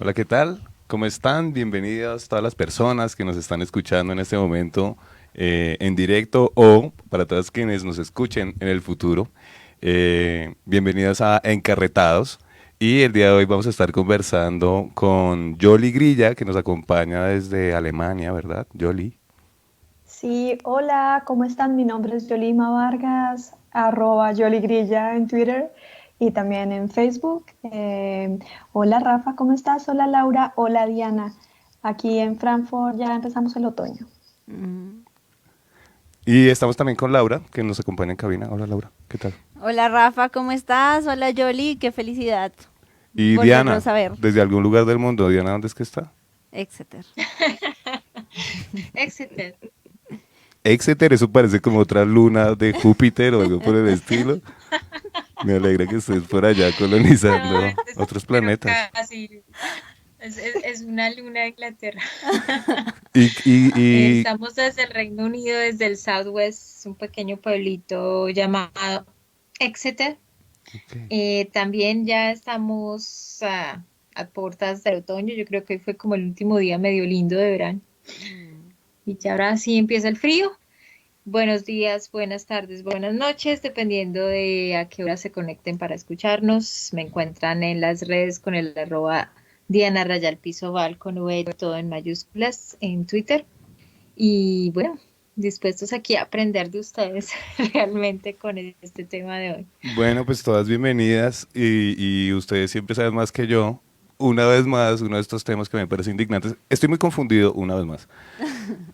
Hola, ¿qué tal? ¿Cómo están? Bienvenidas todas las personas que nos están escuchando en este momento en directo o para todas quienes nos escuchen en el futuro. Bienvenidas a Encarretados. Y el día de hoy vamos a estar conversando con Yoli Grilla, que nos acompaña desde Alemania, ¿verdad, Yoli? Sí, hola, ¿cómo están? Mi nombre es Yolima Vargas, arroba Yoligrilla en Twitter y también en Facebook. Hola Rafa, ¿cómo estás? Hola Laura, hola Diana. Aquí en Frankfurt ya empezamos el otoño. Mm. Y estamos también con Laura, que nos acompaña en cabina. Hola, Laura, ¿qué tal? Hola Rafa, ¿cómo estás? Hola Yoli, qué felicidad Y Diana, volvernos a ver. desde algún lugar del mundo. Diana, ¿dónde es que está? Exeter. Exeter. Exeter, eso parece como otra luna de Júpiter o algo por el estilo. Me alegra que estés por allá No, colonizando otros pero planetas. casi. Es una luna de Inglaterra. Y, y, y Estamos desde el Reino Unido, desde el Southwest, un pequeño pueblito llamado Exeter. ok. También ya estamos a puertas del otoño. Yo creo que hoy fue como el último día medio lindo de verano. Mm. Y ya ahora sí empieza el frío. Buenos días, buenas tardes, buenas noches, dependiendo de a qué hora se conecten para escucharnos. Me encuentran en las redes con el arroba Diana Rayal Piso Val con V, todo en mayúsculas en Twitter. Y bueno, dispuestos aquí a aprender de ustedes realmente con este tema de hoy. Bueno, pues todas bienvenidas y ustedes siempre saben más que yo. Una vez más, uno de estos temas que me parece indignantes. Estoy muy confundido una vez más,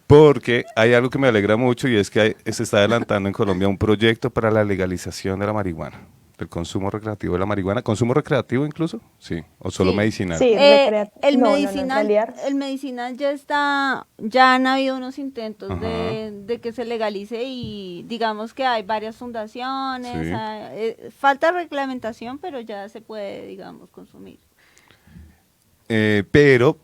porque hay algo que me alegra mucho y es que se está adelantando en Colombia un proyecto para la legalización de la marihuana, del consumo recreativo de la marihuana. ¿Consumo recreativo incluso? Sí, o solo Sí, medicinal. Sí, no, en realidad. El medicinal ya está, ya han habido unos intentos Ajá, de que se legalice y digamos que hay varias fundaciones, sí. falta reglamentación, pero ya se puede, digamos, consumir. Pero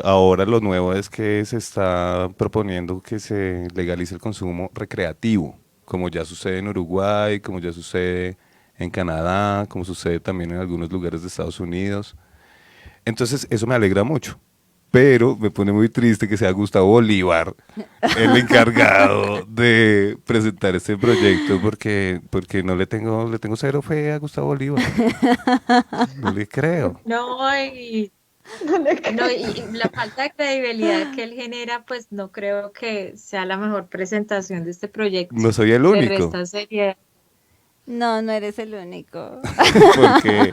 ahora lo nuevo es que se está proponiendo que se legalice el consumo recreativo, como ya sucede en Uruguay, como ya sucede en Canadá, como sucede también en algunos lugares de Estados Unidos. Entonces, eso me alegra mucho. Pero me pone muy triste que sea Gustavo Bolívar el encargado de presentar este proyecto porque le tengo cero fe a Gustavo Bolívar. No le creo. no, No le no, creo. y la falta de credibilidad que él genera, pues no creo que sea la mejor presentación de este proyecto. No soy el Le único. resta seriedad. No, no eres el único. Porque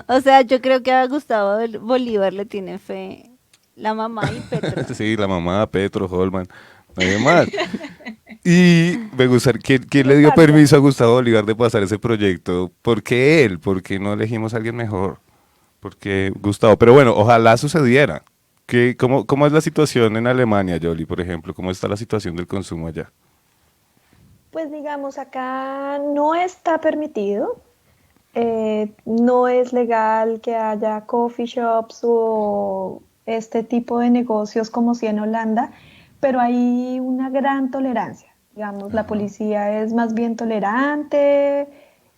O sea, yo creo que a Gustavo Bolívar le tiene fe la mamá y Petro. sí, la mamá, Petro, Holman, nadie más. Y me gustaría, ¿quién le dio Exacto. permiso a Gustavo Bolívar de pasar ese proyecto? ¿Por qué él? ¿Por qué no elegimos a alguien mejor? ¿Por qué Gustavo? Pero bueno, ojalá sucediera. ¿Cómo es la situación en Alemania, Yoli, por ejemplo? ¿Cómo está la situación del consumo allá? Pues digamos, acá no está permitido. No es legal que haya coffee shops o este tipo de negocios como si en Holanda, pero hay una gran tolerancia. Digamos, la Ajá. policía es más bien tolerante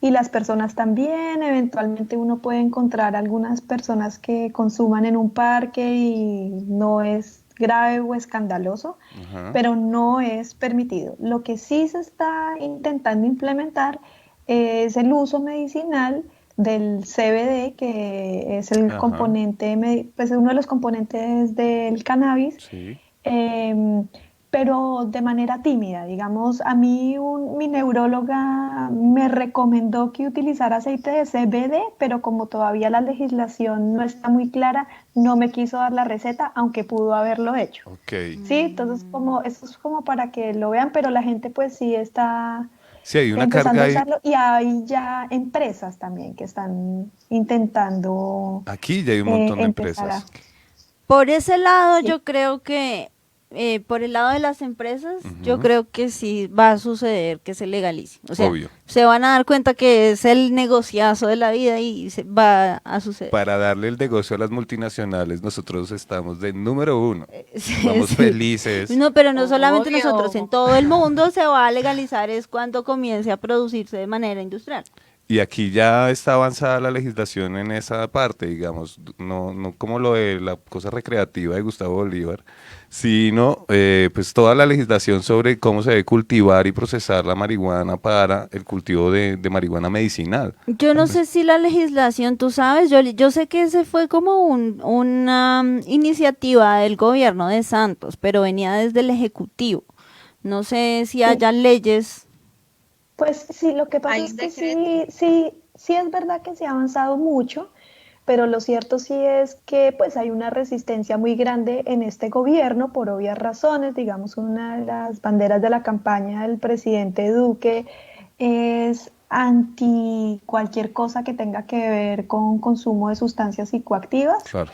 y las personas también. Eventualmente uno puede encontrar algunas personas que consuman en un parque y no es grave o escandaloso, Ajá. pero no es permitido. Lo que sí se está intentando implementar es el uso medicinal del CBD, que es el Ajá. componente, pues uno de los componentes del cannabis, Sí. eh, pero de manera tímida. Digamos, a mí mi neuróloga me recomendó que utilizara aceite de CBD, pero como todavía la legislación no está muy clara, no me quiso dar la receta, aunque pudo haberlo hecho. Ok. Sí, entonces Mm. como eso es como para que lo vean, pero la gente pues sí está Sí, hay una carga empezando a ahí. usarlo y hay ya empresas también que están intentando Aquí ya hay un montón de empezar a... empresas. Por ese lado, Sí, yo creo que, por el lado de las empresas, yo Ujú. creo que sí va a suceder que se legalice. O sea, Obvio. se van a dar cuenta que es el negociazo de la vida y se va a suceder. Para darle el negocio a las multinacionales, nosotros estamos de número uno. Sí, Vamos sí. felices. No, pero no solamente nosotros, en Obvio. todo el mundo se va a legalizar es cuando comience a producirse de manera industrial. Y aquí ya está avanzada la legislación en esa parte, digamos, no como lo de la cosa recreativa de Gustavo Bolívar, sino pues toda la legislación sobre cómo se debe cultivar y procesar la marihuana para el cultivo de marihuana medicinal. Yo no sé si la legislación, tú sabes, yo sé que ese fue como una iniciativa del gobierno de Santos, pero venía desde el Ejecutivo. No sé si Sí, haya leyes. pues sí, lo que pasa Hay es un que decreto. sí es verdad que se ha avanzado mucho, pero lo cierto sí es que pues hay una resistencia muy grande en este gobierno por obvias razones. Digamos, una de las banderas de la campaña del presidente Duque es anti cualquier cosa que tenga que ver con consumo de sustancias psicoactivas. Claro.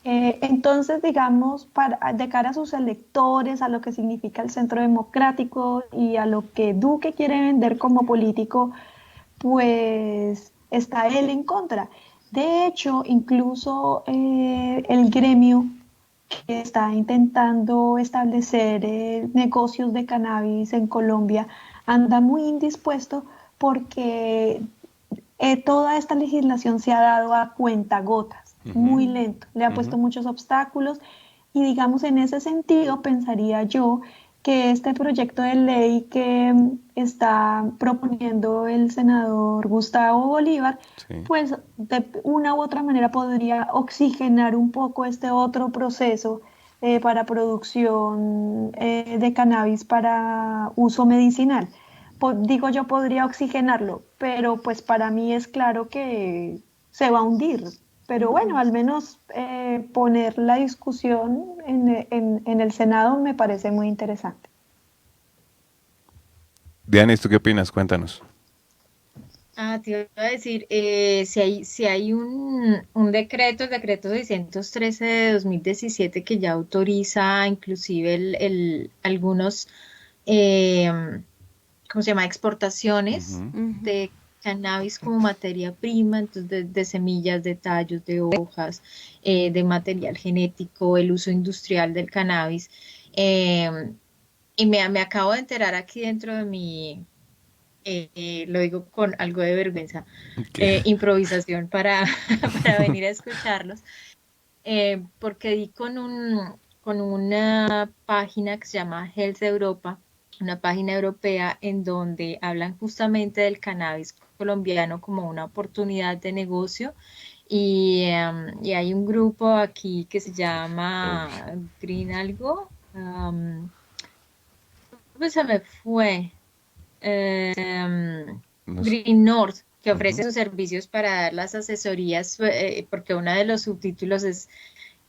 Entonces, digamos, de cara a sus electores, a lo que significa el centro democrático y a lo que Duque quiere vender como político, pues está él en contra. De hecho, incluso el gremio que está intentando establecer negocios de cannabis en Colombia anda muy indispuesto porque toda esta legislación se ha dado a cuentagotas, Ujú, muy lento, le ha puesto ujú. muchos obstáculos y digamos en ese sentido pensaría yo que este proyecto de ley que está proponiendo el senador Gustavo Bolívar, Sí. pues de una u otra manera podría oxigenar un poco este otro proceso para producción de cannabis para uso medicinal. Digo yo podría oxigenarlo, pero pues para mí es claro que se va a hundir. Pero bueno, al menos poner la discusión en el Senado me parece muy interesante. Dianis, ¿tú qué opinas? Cuéntanos. Te iba a decir, si hay un decreto, el decreto 613 de 2017 que ya autoriza inclusive algunos, eh, ¿cómo se llama? Exportaciones Ujú. Ujú. de cannabis como materia prima, entonces de semillas, de tallos, de hojas, de material genético, el uso industrial del cannabis. eh, y me acabo de enterar aquí dentro de lo digo con algo de vergüenza, ¿Qué? improvisación para, para venir a escucharlos, porque di con una página que se llama Health Europa, una página europea en donde hablan justamente del cannabis colombiano como una oportunidad de negocio. Y hay un grupo aquí que se Uy, llama Green algo, pues se me fue, no sé. Green North, que ofrece Ujú. sus servicios para dar las asesorías, porque uno de los subtítulos es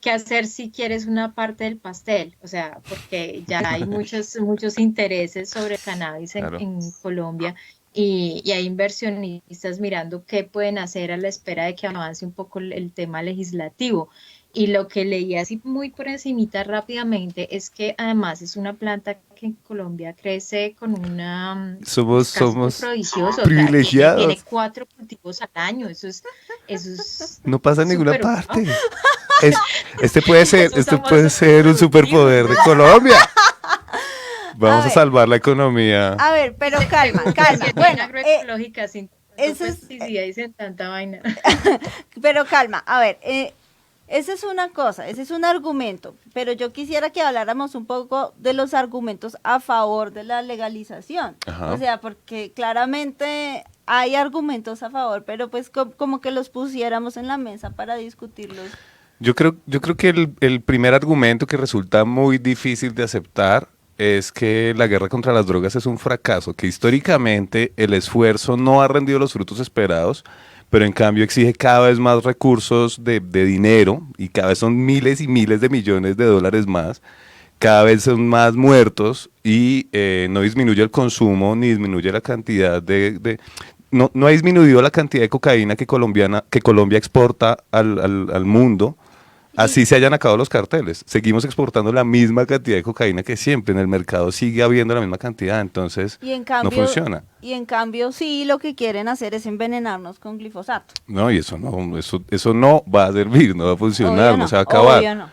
qué hacer si quieres una parte del pastel, o sea, porque ya hay muchos intereses sobre cannabis en, Claro. en Colombia y hay inversionistas mirando qué pueden hacer a la espera de que avance un poco el tema legislativo. Y lo que leí así muy por encimita rápidamente es que además es una planta que en Colombia crece con un escaso Somos prodigioso, o sea, tiene privilegiados. 4 cultivos al año, eso es No pasa en ninguna súper wow. parte. Es, Esos este somos puede súper ser un productivos. superpoder de Colombia. A Vamos a ver, salvar la economía. pero calma, calma. Investigación Bueno, agroecológica sin tanto eso es, pesticida y sin tanta vaina. pero calma, a ver, esa es una cosa, ese es un argumento, pero yo quisiera que habláramos un poco de los argumentos a favor de la legalización. O Ajá. sea, porque claramente hay argumentos a favor, pero pues como que los pusiéramos en la mesa para discutirlos. Yo creo que el primer argumento que resulta muy difícil de aceptar es que la guerra contra las drogas es un fracaso, que históricamente el esfuerzo no ha rendido los frutos esperados, pero en cambio exige cada vez más recursos de dinero y cada vez son miles y miles de millones de dólares más, cada vez son más muertos y no disminuye el consumo ni disminuye la cantidad no ha disminuido la cantidad de cocaína que Colombia exporta al mundo. Y, Así se hayan acabado los carteles. Seguimos exportando la misma cantidad de cocaína que siempre. En el mercado sigue habiendo la misma cantidad. Entonces, y en no cambio, funciona. sí, lo que quieren hacer es envenenarnos con glifosato. No, y eso no va a servir, no va a funcionar, no se va a acabar. Obvio no.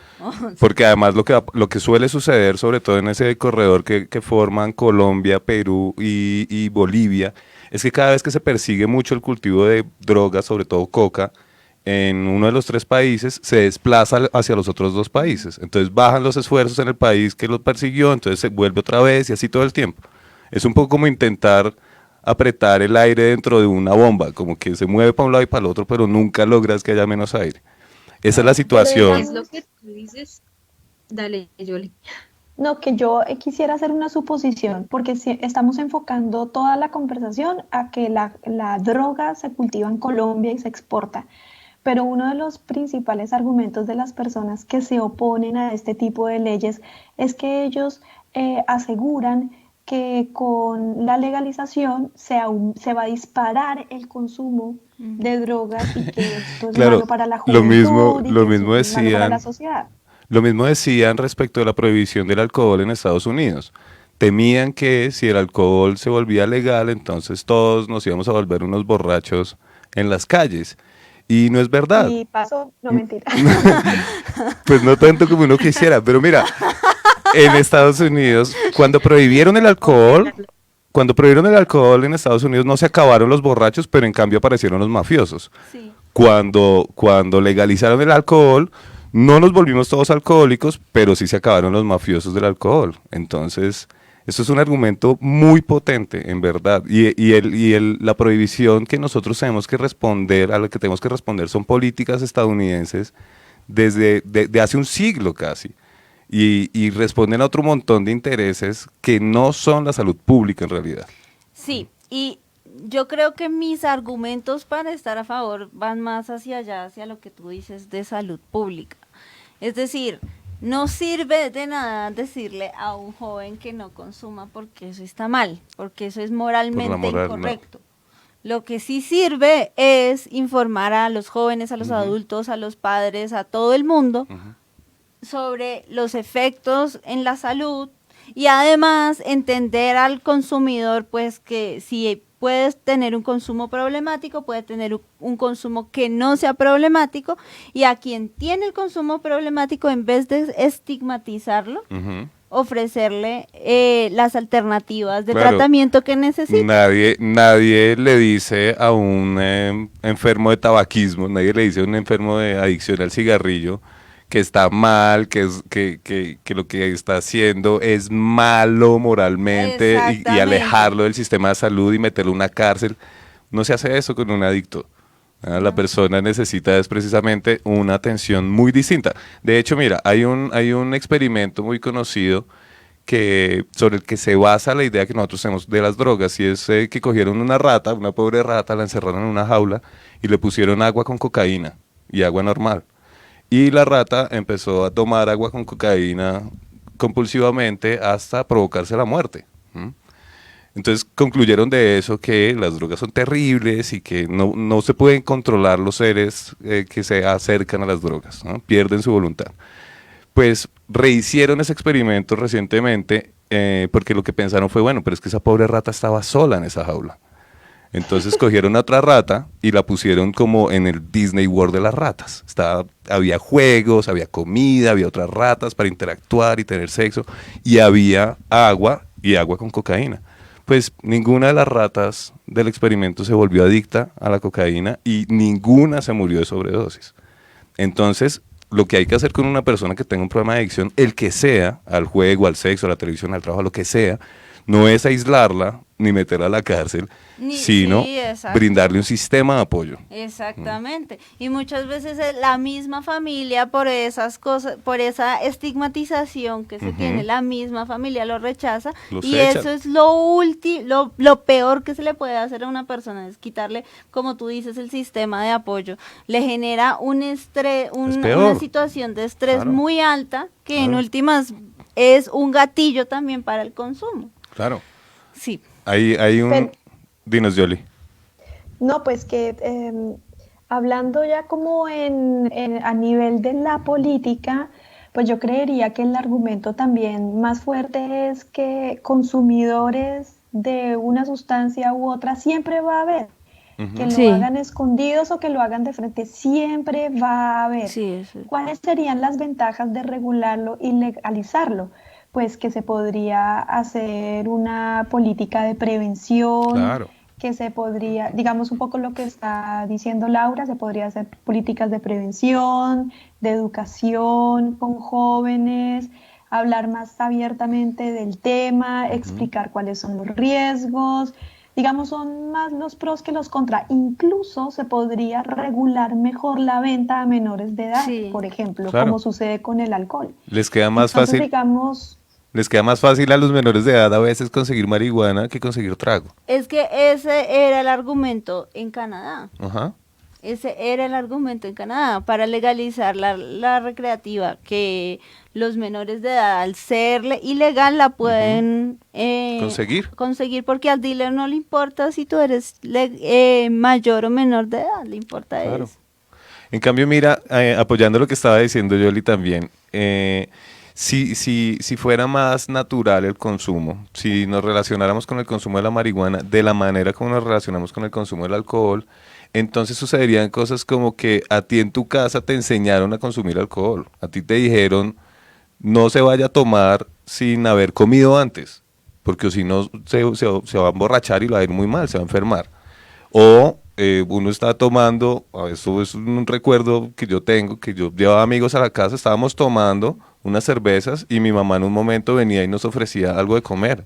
Porque además lo que suele suceder, sobre todo en ese corredor que forman Colombia, Perú y Bolivia, es que cada vez que se persigue mucho el cultivo de drogas, sobre todo coca, en uno de los 3 países, se desplaza hacia los otros 2 países. Entonces bajan los esfuerzos en el país que los persiguió, entonces se vuelve otra vez y así todo el tiempo. Es un poco como intentar apretar el aire dentro de una bomba, como que se mueve para un lado y para el otro, pero nunca logras que haya menos aire. Esa es la Pero situación. Es digamos, lo que tú dices. Dale, Yoli. no, que yo quisiera hacer una suposición, porque si estamos enfocando toda la conversación a que la droga se cultiva en Colombia y se exporta. Pero uno de los principales argumentos de las personas que se oponen a este tipo de leyes es que ellos aseguran que con la legalización se va a disparar el consumo de drogas y que esto es Claro, malo para la lo mismo, juventud y lo que esto mismo es malo para la decían, sociedad. lo mismo decían respecto de la prohibición del alcohol en Estados Unidos. Temían que si el alcohol se volvía legal, entonces todos nos íbamos a volver unos borrachos en las calles. Y no es verdad. Y pasó, no mentira. Pues no tanto como uno quisiera, pero mira, en Estados Unidos, cuando prohibieron el alcohol en Estados Unidos no se acabaron los borrachos, pero en cambio aparecieron los mafiosos. Sí. Cuando legalizaron el alcohol, no nos volvimos todos alcohólicos, pero sí se acabaron los mafiosos del alcohol. Entonces, esto es un argumento muy potente, en verdad. La prohibición que nosotros tenemos que responder, a la que tenemos que responder, son políticas estadounidenses de hace un siglo casi. Y responden a otro montón de intereses que no son la salud pública en realidad. Sí, y yo creo que mis argumentos para estar a favor van más hacia allá, hacia lo que tú dices de salud pública. Es decir, no sirve de nada decirle a un joven que no consuma porque eso está mal, porque eso es moralmente moral, no. incorrecto. Lo que sí sirve es informar a los jóvenes, a los adultos, a los padres, a todo el mundo sobre los efectos en la salud y además entender al consumidor pues que si puedes tener un consumo problemático, puede tener un consumo que no sea problemático y a quien tiene el consumo problemático en vez de estigmatizarlo, ofrecerle las alternativas de Claro. tratamiento que necesita. Nadie le dice a un enfermo de tabaquismo, nadie le dice a un enfermo de adicción al cigarrillo que está mal, que lo que está haciendo es malo moralmente y Exactamente. alejarlo del sistema de salud y meterlo en una cárcel. No se hace eso con un adicto. La persona necesita es precisamente una atención muy distinta. De hecho, mira, hay un experimento muy conocido sobre el que se basa la idea que nosotros tenemos de las drogas, y es que cogieron una rata, una pobre rata, la encerraron en una jaula y le pusieron agua con cocaína y agua normal. Y la rata empezó a tomar agua con cocaína compulsivamente hasta provocarse la muerte. Entonces concluyeron de eso que las drogas son terribles y que no se pueden controlar los seres que se acercan a las drogas, ¿no? Pierden su voluntad. Pues rehicieron ese experimento recientemente porque lo que pensaron fue, bueno, pero es que esa pobre rata estaba sola en esa jaula. Entonces cogieron a otra rata y la pusieron como en el Disney World de las ratas. Había juegos, había comida, había otras ratas para interactuar y tener sexo, y había agua y agua con cocaína. Pues ninguna de las ratas del experimento se volvió adicta a la cocaína y ninguna se murió de sobredosis. Entonces, lo que hay que hacer con una persona que tenga un problema de adicción, el que sea, al juego, al sexo, a la televisión, al trabajo, lo que sea, no es aislarla ni meterla a la cárcel, sino Sí, exacto. brindarle un sistema de apoyo. Exactamente. Y muchas veces es la misma familia por esas cosas, por esa estigmatización que se tiene, la misma familia lo rechaza Los y echan. eso es lo peor que se le puede hacer a una persona, es quitarle, como tú dices, el sistema de apoyo. Le genera un estrés, una peor. situación de estrés Claro. muy alta que en Claro. últimas es un gatillo también para el consumo. Claro. Sí. Hay un... Pero- Dinos, Yoli. No, pues que hablando ya como a nivel de la política, pues yo creería que el argumento también más fuerte es que consumidores de una sustancia u otra siempre va a haber. Que lo Sí. hagan escondidos o que lo hagan de frente, siempre va a haber. Sí, eso es. ¿Cuáles serían las ventajas de regularlo y legalizarlo? Pues que se podría hacer una política de prevención, Claro. que se podría, digamos un poco lo que está diciendo Laura, se podría hacer políticas de prevención, de educación con jóvenes, hablar más abiertamente del tema, explicar cuáles son los riesgos. Digamos, son más los pros que los contra. Incluso se podría regular mejor la venta a menores de edad, Sí. por ejemplo, Claro. como sucede con el alcohol. Les queda más Entonces, fácil, digamos, les queda más fácil a los menores de edad a veces conseguir marihuana que conseguir trago. Es que ese era el argumento en Canadá. Ajá. Ese era el argumento en Canadá para legalizar la recreativa, que los menores de edad, al ser ilegal, la pueden conseguir porque al dealer no le importa si tú eres mayor o menor de edad, le importa Claro. eso. En cambio, mira, apoyando lo que estaba diciendo Yoli también, si fuera más natural el consumo, si nos relacionáramos con el consumo de la marihuana de la manera como nos relacionamos con el consumo del alcohol, entonces sucederían cosas como que a ti en tu casa te enseñaron a consumir alcohol, a ti te dijeron no se vaya a tomar sin haber comido antes, porque si no se va a emborrachar y le va a ir muy mal, se va a enfermar. O uno está tomando, eso es un recuerdo que yo tengo, que yo llevaba amigos a la casa, estábamos tomando unas cervezas y mi mamá en un momento venía y nos ofrecía algo de comer.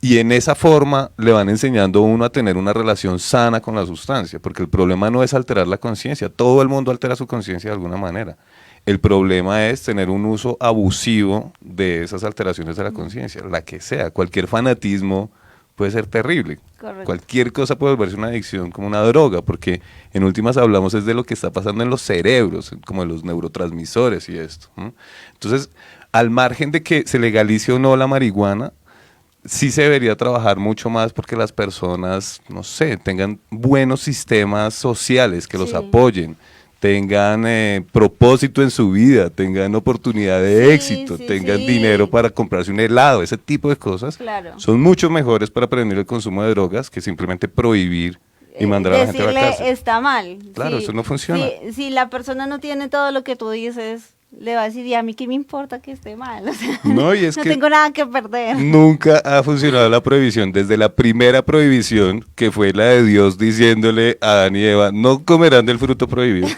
Y en esa forma le van enseñando a uno a tener una relación sana con la sustancia, porque el problema no es alterar la conciencia, todo el mundo altera su conciencia de alguna manera. El problema es tener un uso abusivo de esas alteraciones de la conciencia, la que sea, cualquier fanatismo puede ser terrible. Correcto. Cualquier cosa puede volverse una adicción como una droga, porque en últimas hablamos es de lo que está pasando en los cerebros, como de los neurotransmisores y esto. Entonces, al margen de que se legalice o no la marihuana, sí se debería trabajar mucho más porque las personas, no sé, tengan buenos sistemas sociales que los Sí. apoyen, tengan propósito en su vida, tengan oportunidad de Sí, éxito, sí, tengan sí. dinero para comprarse un helado, ese tipo de cosas Claro. son mucho mejores para prevenir el consumo de drogas que simplemente prohibir y mandar a la gente a la Decirle cárcel. está mal. Claro, eso no funciona. Si la persona no tiene todo lo que tú dices, le va a decir, y a mí qué me importa que esté mal. O sea, No, y es no que tengo nada que perder. nunca ha funcionado la prohibición, desde la primera prohibición, que fue la de Dios diciéndole a Adán y Eva, no comerán del fruto prohibido.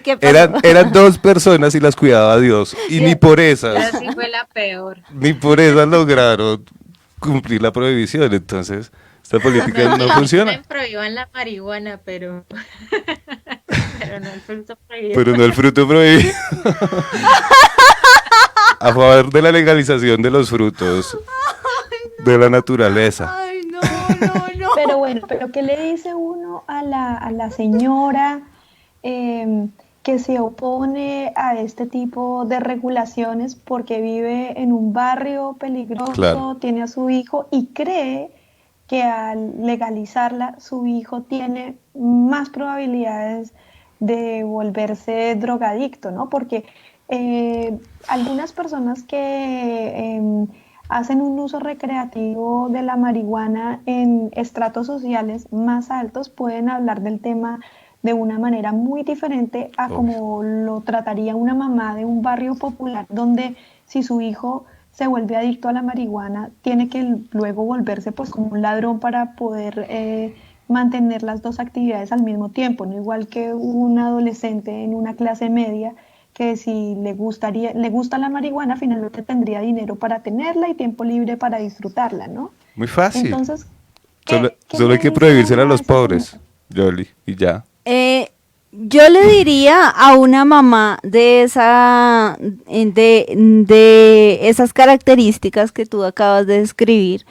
¿Qué pasó? Eran dos personas y las cuidaba Dios, y ni por esas, Esa sí fue la peor. ni por esas lograron cumplir la prohibición, entonces esta política no funciona. Prohíban la marihuana, pero no el fruto prohibido. Pero no el fruto prohibido. A favor de la legalización de los frutos de la naturaleza. Ay, no. pero bueno, pero ¿qué le dice uno a la señora que se opone a este tipo de regulaciones porque vive en un barrio peligroso, Claro. tiene a su hijo y cree que al legalizarla su hijo tiene más probabilidades de volverse drogadicto, ¿no? Porque algunas personas que hacen un uso recreativo de la marihuana en estratos sociales más altos pueden hablar del tema de una manera muy diferente a como lo trataría una mamá de un barrio popular, donde si su hijo se vuelve adicto a la marihuana, tiene que luego volverse pues como un ladrón para poder mantener las dos actividades al mismo tiempo, no igual que un adolescente en una clase media que si le gusta la marihuana, finalmente tendría dinero para tenerla y tiempo libre para disfrutarla, ¿no? Muy fácil. Entonces, Solo ¿qué hay que le prohibírsela a dice los esa pobres, señora? Yoli, y ya. Yo le diría a una mamá de esas características que tú acabas de describir,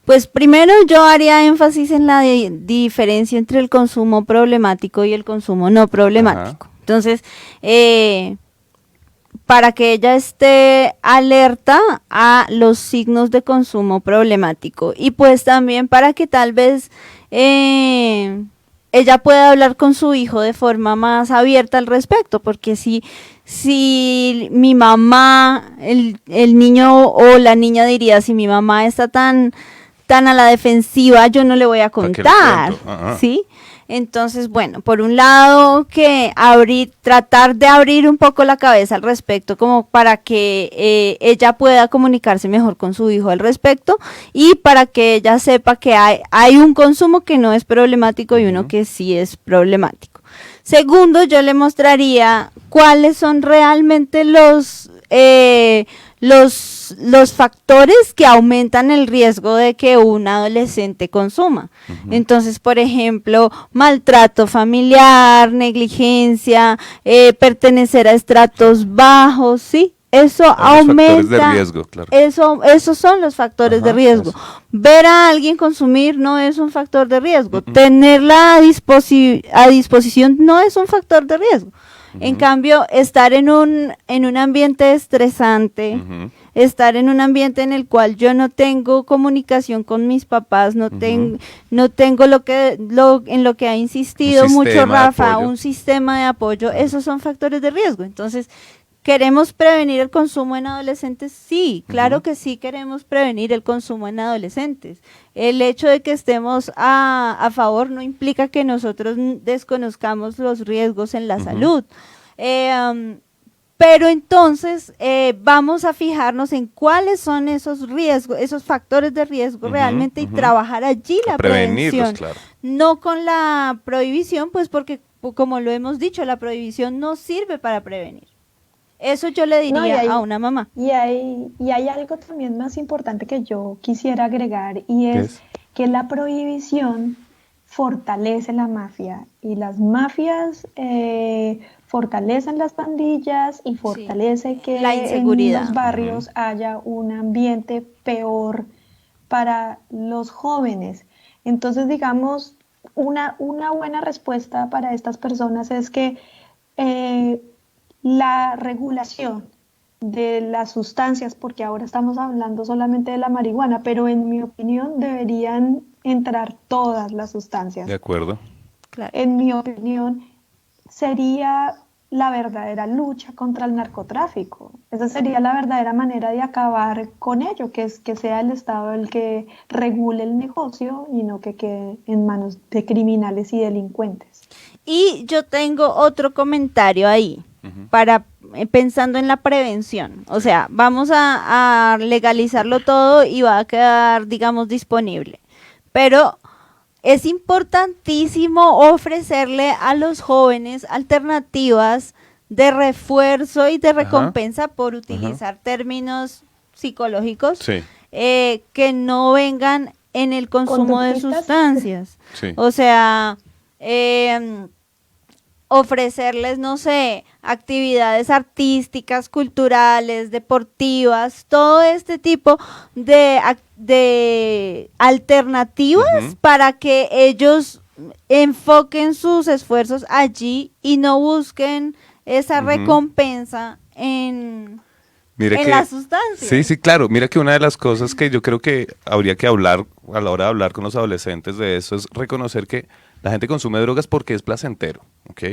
pues primero yo haría énfasis en la diferencia entre el consumo problemático y el consumo no problemático. Ajá. Entonces, para que ella esté alerta a los signos de consumo problemático y pues también para que tal vez ella pueda hablar con su hijo de forma más abierta al respecto, porque si mi mamá, el niño o la niña diría, si mi mamá está tan a la defensiva, yo no le voy a ¿Para qué le contar, cuento? Ajá. ¿sí? Entonces, bueno, por un lado que tratar de abrir un poco la cabeza al respecto, como para que ella pueda comunicarse mejor con su hijo al respecto y para que ella sepa que hay un consumo que no es problemático y uno que sí es problemático. Segundo, yo le mostraría cuáles son realmente los factores que aumentan el riesgo de que un adolescente consuma. Entonces, por ejemplo, maltrato familiar, negligencia, pertenecer a estratos bajos, ¿sí? Eso aumenta. Los factores de riesgo, claro. Esos son los factores de riesgo. Ver a alguien consumir no es un factor de riesgo. Tenerla a disposición no es un factor de riesgo. En cambio, estar en un ambiente estresante, estar en un ambiente en el cual yo no tengo comunicación con mis papás, no tengo en lo que ha insistido mucho Rafa, un sistema de apoyo, esos son factores de riesgo. Entonces, ¿queremos prevenir el consumo en adolescentes? Sí, claro que sí queremos prevenir el consumo en adolescentes. El hecho de que estemos a favor no implica que nosotros desconozcamos los riesgos en la salud. Pero entonces vamos a fijarnos en cuáles son esos riesgos, esos factores de riesgo realmente y trabajar allí la prevención. Claro. No con la prohibición, pues porque como lo hemos dicho, la prohibición no sirve para prevenir. Eso yo le diría a una mamá. Y hay algo también más importante que yo quisiera agregar y es que la prohibición fortalece la mafia y las mafias fortalecen las pandillas y fortalece que la inseguridad en los barrios haya un ambiente peor para los jóvenes. Entonces, digamos, una buena respuesta para estas personas es que la regulación de las sustancias, porque ahora estamos hablando solamente de la marihuana, pero en mi opinión deberían entrar todas las sustancias. De acuerdo. Claro. En mi opinión sería la verdadera lucha contra el narcotráfico. Esa sería la verdadera manera de acabar con ello, que es que sea el Estado el que regule el negocio y no que quede en manos de criminales y delincuentes. Y yo tengo otro comentario ahí. Pensando en la prevención, o sea, vamos a legalizarlo todo y va a quedar, digamos, disponible, pero es importantísimo ofrecerle a los jóvenes alternativas de refuerzo y de recompensa por utilizar términos psicológicos que no vengan en el consumo de sustancias. O sea, ofrecerles, no sé, actividades artísticas, culturales, deportivas, todo este tipo de alternativas para que ellos enfoquen sus esfuerzos allí y no busquen esa recompensa en la sustancia. Sí, claro. Mira que una de las cosas que yo creo que habría que hablar a la hora de hablar con los adolescentes de eso es reconocer que la gente consume drogas porque es placentero, ¿ok?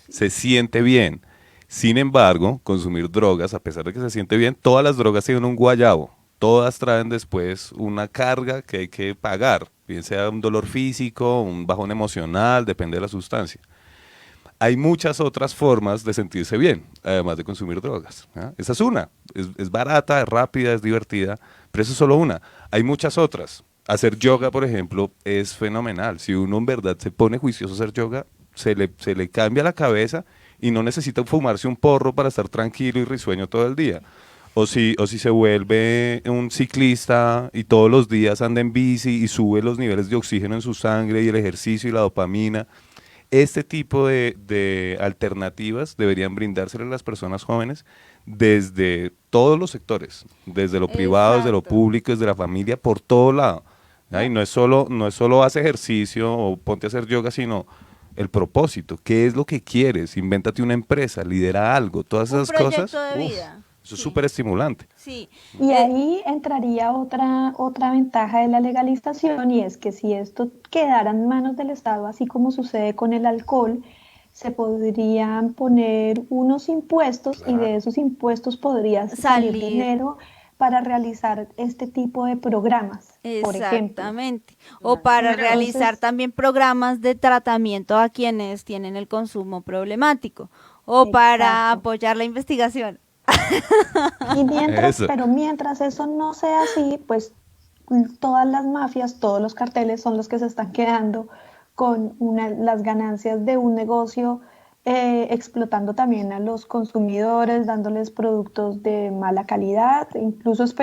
Se siente bien. Sin embargo, consumir drogas, a pesar de que se siente bien, todas las drogas tienen un guayabo. Todas traen después una carga que hay que pagar, bien sea un dolor físico, un bajón emocional, depende de la sustancia. Hay muchas otras formas de sentirse bien, además de consumir drogas. Esa es una. Es barata, es rápida, es divertida, pero eso es solo una. Hay muchas otras. Hacer yoga, por ejemplo, es fenomenal. Si uno en verdad se pone juicioso a hacer yoga, se le cambia la cabeza y no necesita fumarse un porro para estar tranquilo y risueño todo el día. O si se vuelve un ciclista y todos los días anda en bici y sube los niveles de oxígeno en su sangre y el ejercicio y la dopamina. Este tipo de alternativas deberían brindársele a las personas jóvenes desde todos los sectores, desde lo privado, desde lo público, desde la familia, por todo lado. Y no es solo haz ejercicio o ponte a hacer yoga, sino el propósito. ¿Qué es lo que quieres? Invéntate una empresa, lidera algo, todas esas cosas. De vida. Eso es súper estimulante. Sí. Y ahí entraría otra ventaja de la legalización, y es que si esto quedara en manos del Estado, así como sucede con el alcohol, se podrían poner unos impuestos y de esos impuestos podría salir dinero para realizar este tipo de programas, por ejemplo. Exactamente. O para realizar Entonces, también programas de tratamiento a quienes tienen el consumo problemático. O para exacto. apoyar la investigación. Y mientras, Eso, pero mientras eso no sea así, pues todas las mafias, todos los carteles son los que se están quedando con las ganancias de un negocio, explotando también a los consumidores, dándoles productos de mala calidad. Incluso es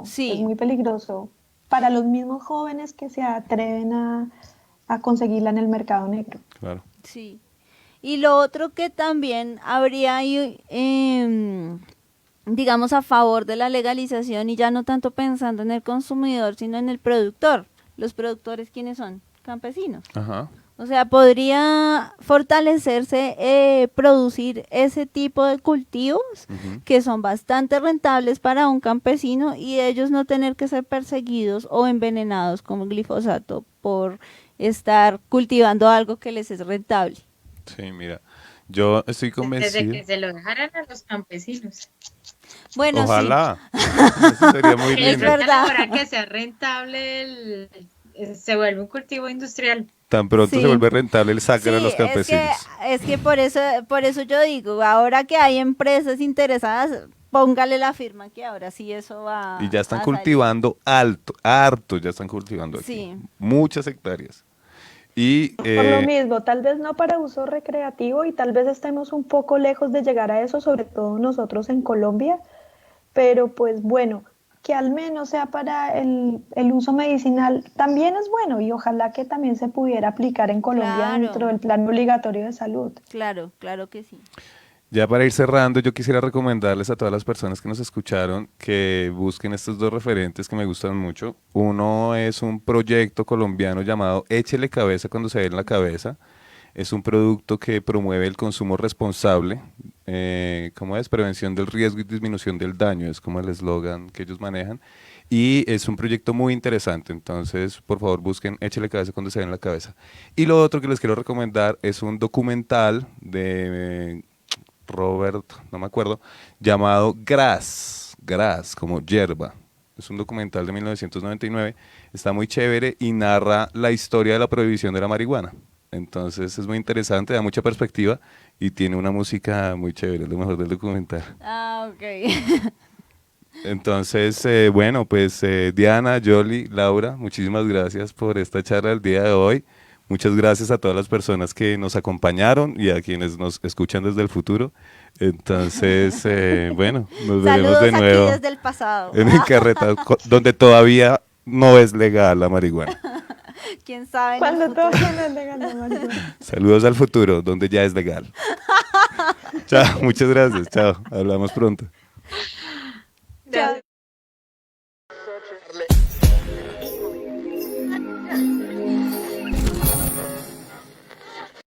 Sí, muy peligroso para los mismos jóvenes que se atreven a conseguirla en el mercado negro. claro. sí. Y lo otro que también habría ahí, digamos, a favor de la legalización y ya no tanto pensando en el consumidor, sino en el productor. Los productores, ¿quiénes son? Campesinos. Ajá. O sea, podría fortalecerse, producir ese tipo de cultivos Ujú. que son bastante rentables para un campesino y ellos no tener que ser perseguidos o envenenados como el glifosato por estar cultivando algo que les es rentable. Sí, mira, yo estoy Desde convencido. que se lo dejaran a los campesinos. Bueno, sí, Ojalá. Eso sería muy Que es lindo. intenten verdad. ahora que sea rentable, se vuelve un cultivo industrial. Tan pronto se Sí. vuelve rentable el sacar a Sí, los campesinos. es que por eso yo digo, ahora que hay empresas interesadas, póngale la firma que ahora sí eso Y va ya están a salir. cultivando alto, harto, ya están cultivando aquí. Sí, Muchas hectáreas. Y Por lo mismo, tal vez no para uso recreativo y tal vez estemos un poco lejos de llegar a eso, sobre todo nosotros en Colombia, pero pues bueno, que al menos sea para el uso medicinal también es bueno y ojalá que también se pudiera aplicar en Colombia dentro claro, del plan obligatorio de salud. claro, claro que sí. ya para ir cerrando, yo quisiera recomendarles a todas las personas que nos escucharon que busquen estos dos referentes que me gustan mucho. Uno es un proyecto colombiano llamado Échele Cabeza cuando se ve en la cabeza. Es un producto que promueve el consumo responsable, ¿cómo es? Prevención del riesgo y disminución del daño, es como el eslogan que ellos manejan. Y es un proyecto muy interesante, entonces por favor busquen Échele Cabeza cuando se ve en la cabeza. Y lo otro que les quiero recomendar es un documental de Robert, no me acuerdo, llamado Grass, como hierba. Es un documental de 1999, está muy chévere y narra la historia de la prohibición de la marihuana. Entonces es muy interesante, da mucha perspectiva y tiene una música muy chévere, es lo mejor del documental. Ah, ok. Entonces, bueno, pues Diana, Jolly, Laura, muchísimas gracias por esta charla del día de hoy. Muchas gracias a todas las personas que nos acompañaron y a quienes nos escuchan desde el futuro. Entonces, bueno, nos veremos de Saludos aquí nuevo desde el pasado. en Encarretados, donde todavía no es legal la marihuana. ¿Quién sabe en el Cuando futuro? todavía no es legal la marihuana. Saludos al futuro, donde ya es legal. Chao, muchas gracias, chao, hablamos pronto. Chao. Gracias.